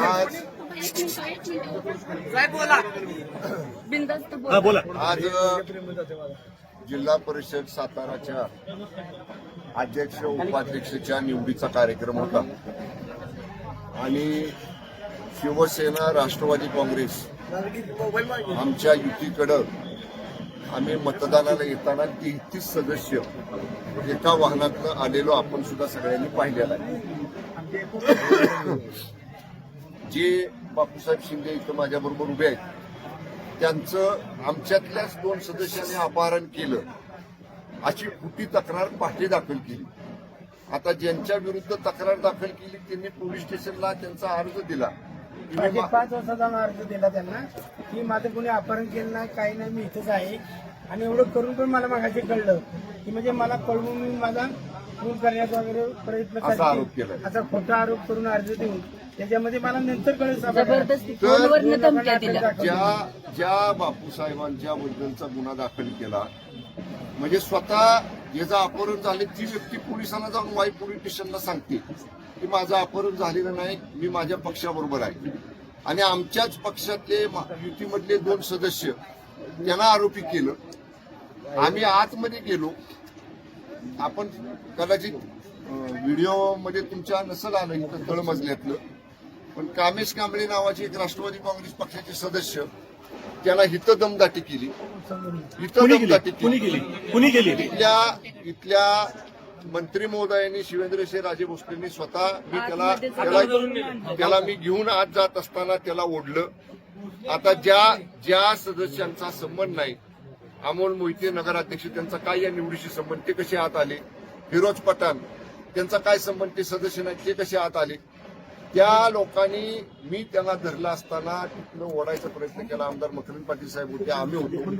आज बिनधास्त बोला. आज जिल्हा परिषद साताराच्या अध्यक्ष उपाध्यक्षाच्या निवडीचा कार्यक्रम होता आणि शिवसेना राष्ट्रवादी काँग्रेस आमच्या युतीकडं आम्ही मतदानाला येताना 33 सदस्य एका वाहनातनं आलेलो आपण सुद्धा सगळ्यांनी पाहिलेलं आहे. जे बापूसाहेब शिंदे इथं माझ्याबरोबर उभे आहेत त्यांचं आमच्यातल्याच 2 सदस्यांनी अपहरण केलं अशी खोटी तक्रार पहाटे दाखल केली. आता ज्यांच्या विरुद्ध तक्रार दाखल केली त्यांनी पोलीस स्टेशनला त्यांचा अर्ज दिला. 5 वर्षाचा अर्ज दिला त्यांना की माझं कोणी अपहरण केलं नाही, काही नाही, मी इथंच आहे. आणि एवढं करून पण मला मागाशी कळलं की म्हणजे मला कळवून मी माझा खून करण्याचा वगैरे प्रयत्न असा आरोप केला. असा खोटा आरोप करून अर्ज देऊन त्याच्यामध्ये मला नंतर कळलं जबरदस्ती फोनवरनं धमक्या दिल्या. ज्या बापूसाहेबांच्या बद्दलचा गुन्हा दाखल केला म्हणजे स्वतः ज्याचं अपहरण झाले ती व्यक्ती पोलिसांना जाऊन वाई पोलीस स्टेशनला सांगते की माझं अपहरण झालेलं नाही, मी माझ्या पक्षाबरोबर आहे. आणि आमच्याच पक्षातले युतीमधले 2 सदस्य त्यांना आरोपी केलं. आम्ही आतमध्ये गेलो. आपण कदाचित व्हिडिओमध्ये तुमच्या नसल आलं इथं तळमजल्यातलं, पण कामेश कांबळे नावाचे एक राष्ट्रवादी काँग्रेस पक्षाचे सदस्य त्याला हिथं दमदाटी केली. इथं दमदाटी केली. इथल्या मंत्री महोदयांनी शिवेंद्रसिंह राजे भोसलेंनी स्वतः मी त्याला मी घेऊन आत जात असताना त्याला ओढलं. आता ज्या सदस्यांचा संबंध नाही, अमोल मोहिते नगराध्यक्ष त्यांचा काय या निवडीशी संबंध, ते कसे आत आले? फिरोज पठाण त्यांचा काय संबंध, ते सदस्य नाही, ते कसे आत आले? त्या लोकांनी मी त्यांना धरला असताना तिथनं ओढायचा प्रयत्न केला. आमदार मकरंद पाटील साहेब होते, आम्ही होतो.